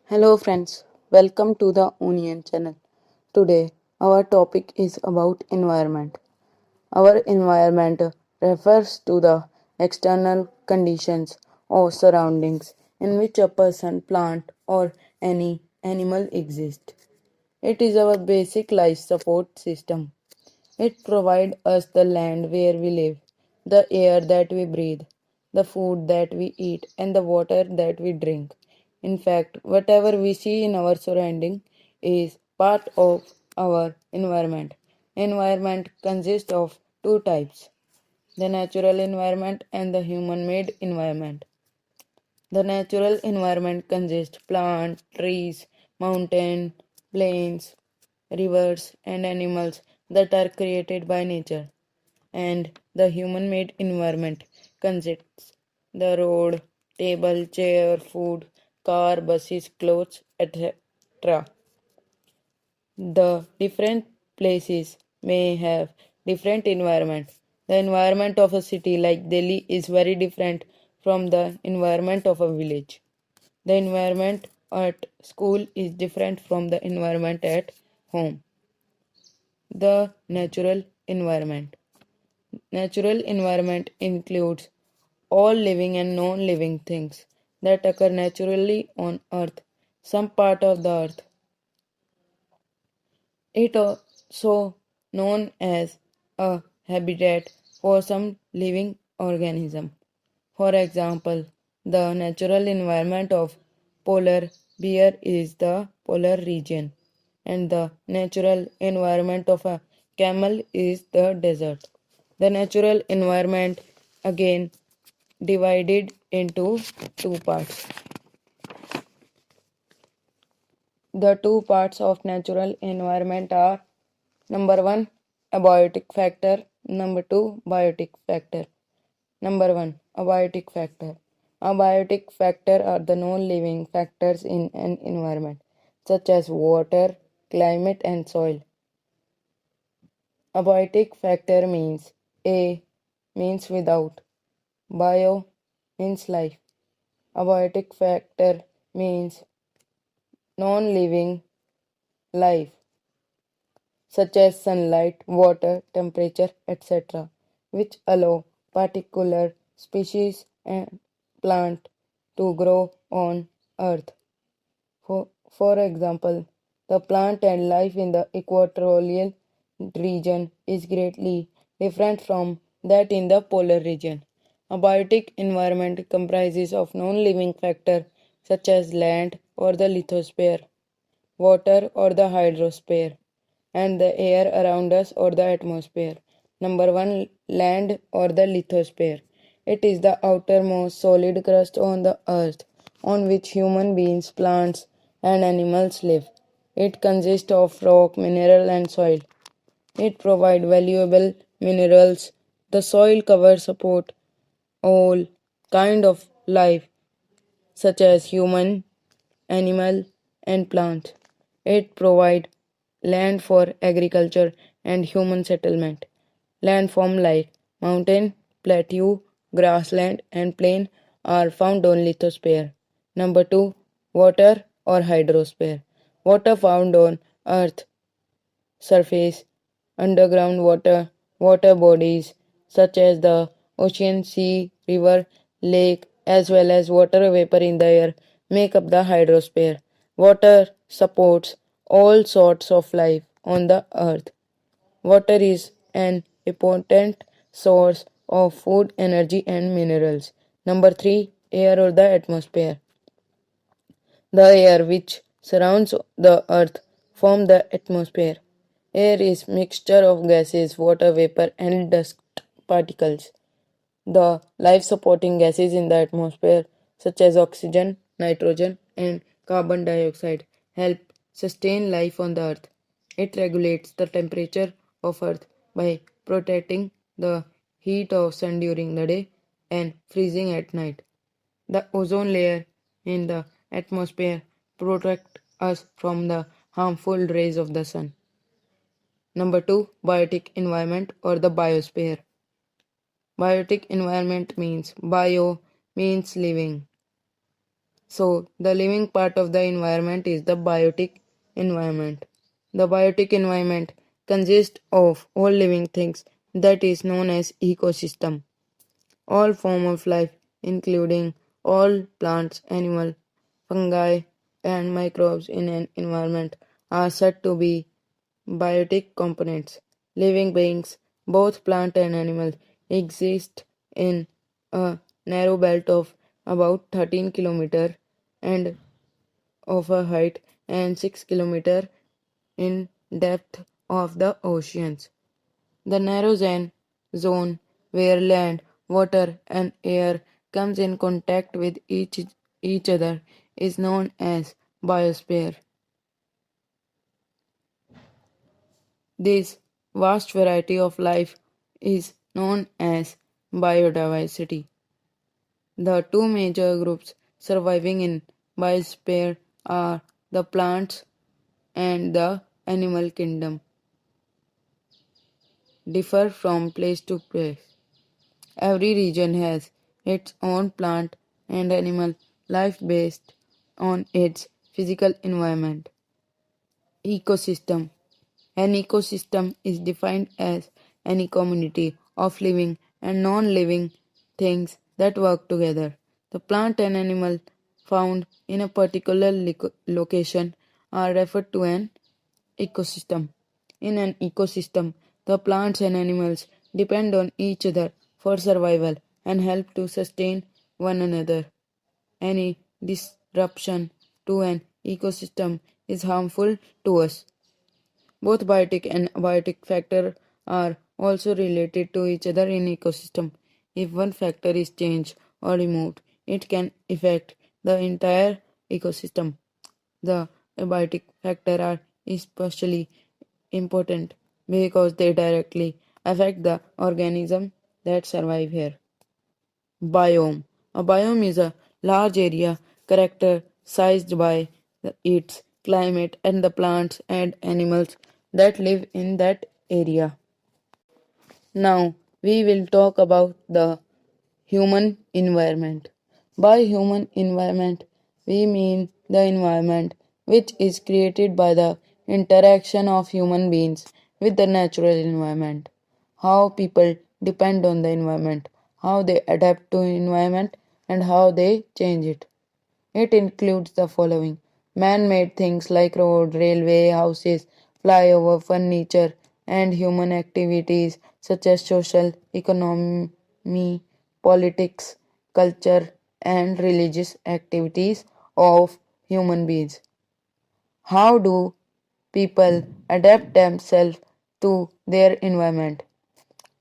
Hello friends, welcome to the Union channel. Today our topic is about environment. Our environment refers to the external conditions or surroundings in which a person, plant or any animal exists. It is our basic life support system. It provides us the land where we live, the air that we breathe, the food that we eat, and the water that we drink. In fact, whatever we see in our surrounding is part of our environment. Environment consists of two types: the natural environment and the human made environment. The natural environment consists plants, trees, mountains, plains, rivers, and animals that are created by nature. And the human made environment consists the road, table, chair, food, car, buses, clothes, etc. The different places may have different environment. The environment of a city like Delhi is very different from the environment of a village. The environment at school is different from the environment at home. The natural environment. Natural environment includes all living and non-living things that occur naturally on earth, some part of the earth. It also known as a habitat for some living organism. For example, the natural environment of polar bear is the polar region, and the natural environment of a camel is the desert. The natural environment again divided into two parts. The two parts of natural environment are: number 1, abiotic factor; number 2, biotic factor. Number 1, abiotic factor. Abiotic factor are the non-living factors in an environment, such as water, climate, and soil. Abiotic factor means A means without, bio means life. Abiotic factor means non-living life, such as sunlight, water, temperature, etc., which allow particular species and plant to grow on earth. For example, the plant and life in the equatorial region is greatly different from that in the polar region. A biotic environment comprises of non-living factors such as land or the lithosphere, water or the hydrosphere, and the air around us or the atmosphere. Number 1, land or the lithosphere. It is the outermost solid crust on the earth on which human beings, plants, and animals live. It consists of rock, mineral, and soil. It provides valuable minerals. The soil cover support all kind of life such as human, animal, and plant. It provides land for agriculture and human settlement. Landform like mountain, plateau, grassland, and plain are found on lithosphere. Number 2, water or hydrosphere. Water found on earth surface, underground water bodies such as the ocean, sea, river, lake, as well as water vapor in the air make up the hydrosphere. Water supports all sorts of life on the earth. Water is an important source of food, energy, and minerals. Number 3, air or the atmosphere. The air which surrounds the earth forms the atmosphere. Air is mixture of gases, water vapor, and dust particles. The life-supporting gases in the atmosphere, such as oxygen, nitrogen, and carbon dioxide, help sustain life on the earth. It regulates the temperature of earth by protecting the heat of sun during the day and freezing at night. The ozone layer in the atmosphere protects us from the harmful rays of the sun. Number 2, biotic environment or the biosphere. Biotic environment means bio means living. So, the living part of the environment is the biotic environment. The biotic environment consists of all living things that is known as ecosystem. All form of life, including all plants, animal, fungi, and microbes in an environment, are said to be biotic components. Living beings, both plant and animal, exist in a narrow belt of about 13 km and of a height and 6 km in depth of the oceans. The narrow zone where land, water, and air comes in contact with each other is known as biosphere. This vast variety of life is known as biodiversity. The two major groups surviving in biosphere are the plants and the animal kingdom, differ from place to place. Every region has its own plant and animal life based on its physical environment. Ecosystem. An ecosystem is defined as any community of living and non-living things that work together. The plant and animal found in a particular location are referred to an ecosystem. In an ecosystem, the plants and animals depend on each other for survival and help to sustain one another. Any disruption to an ecosystem is harmful to us. Both biotic and abiotic factor are also related to each other in ecosystem. If one factor is changed or removed, it can affect the entire ecosystem. The abiotic factor are especially important because they directly affect the organism that survive here. Biome. A biome is a large area characterized by its climate and the plants and animals that live in that area. Now we will talk about the human environment. By human environment, we mean the environment which is created by the interaction of human beings with the natural environment. How people depend on the environment, how they adapt to environment and how they change it. It includes the following: man made things like road, railway, houses, flyover, furniture, and human activities such as social, economy, politics, culture, and religious activities of human beings. How do people adapt themselves to their environment?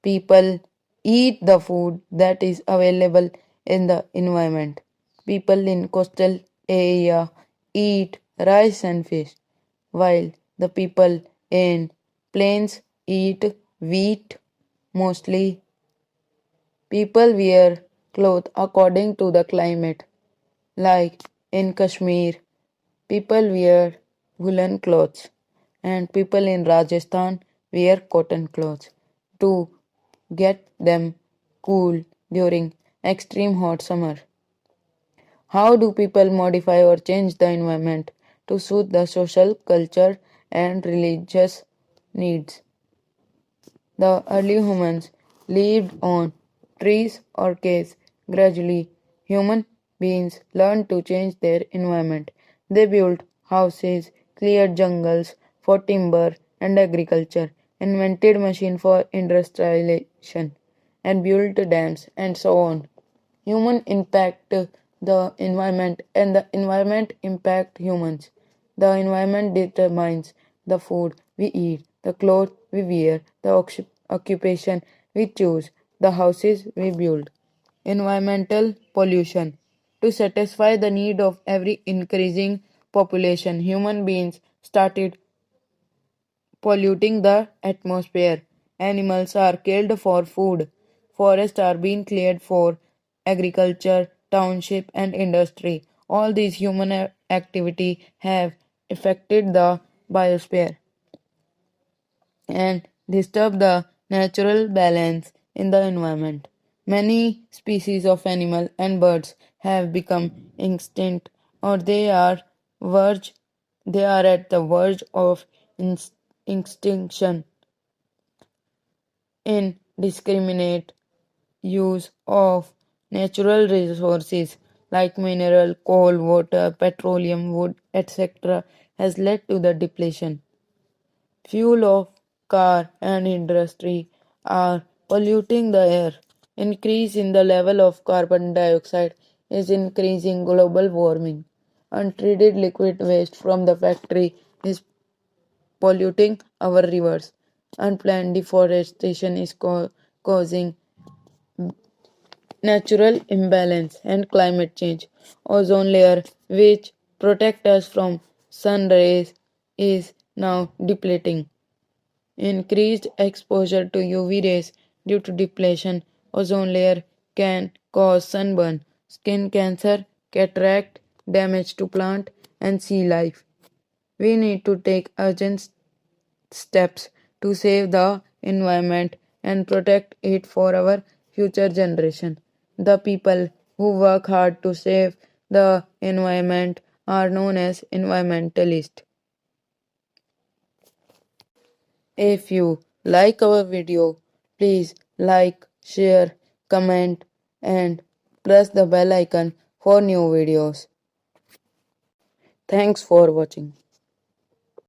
People eat the food that is available in the environment. People in coastal area eat rice and fish, while the people in plains eat wheat mostly. People wear clothes according to the climate. Like in Kashmir, people wear woolen clothes, and people in Rajasthan wear cotton clothes to get them cool during extreme hot summer. How do people modify or change the environment to suit the social, culture, and religious needs? The early humans lived on trees or caves. Gradually, human beings learned to change their environment. They built houses, cleared jungles for timber and agriculture, invented machines for industrialization, and built dams, and so on. Human impact the environment and the environment impact humans. The environment determines the food we eat, the clothes we wear, the occupation we choose, the houses we build. Environmental pollution. To satisfy the need of every increasing population, human beings started polluting the atmosphere. Animals are killed for food. Forests are being cleared for agriculture, township, and industry. All these human activity have affected the biosphere and disturb the natural balance in the environment. Many species of animal and birds have become extinct or verge they are at the verge of extinction. Indiscriminate use of natural resources like mineral, coal, water, petroleum, wood, etc. has led to the depletion. Fuel of car and industry are polluting the air. Increase in the level of carbon dioxide is increasing global warming. Untreated liquid waste from the factory is polluting our rivers. Unplanned deforestation is causing natural imbalance and climate change. Ozone layer, which protect us from sun rays, is now depleting. Increased exposure to UV rays due to depletion ozone layer can cause sunburn, skin cancer, cataract, damage to plant and sea life. We need to take urgent steps to save the environment and protect it for our future generation. The people who work hard to save the environment are known as environmentalists. If you like our video, please like, share, comment and press the bell icon for new videos. Thanks for watching.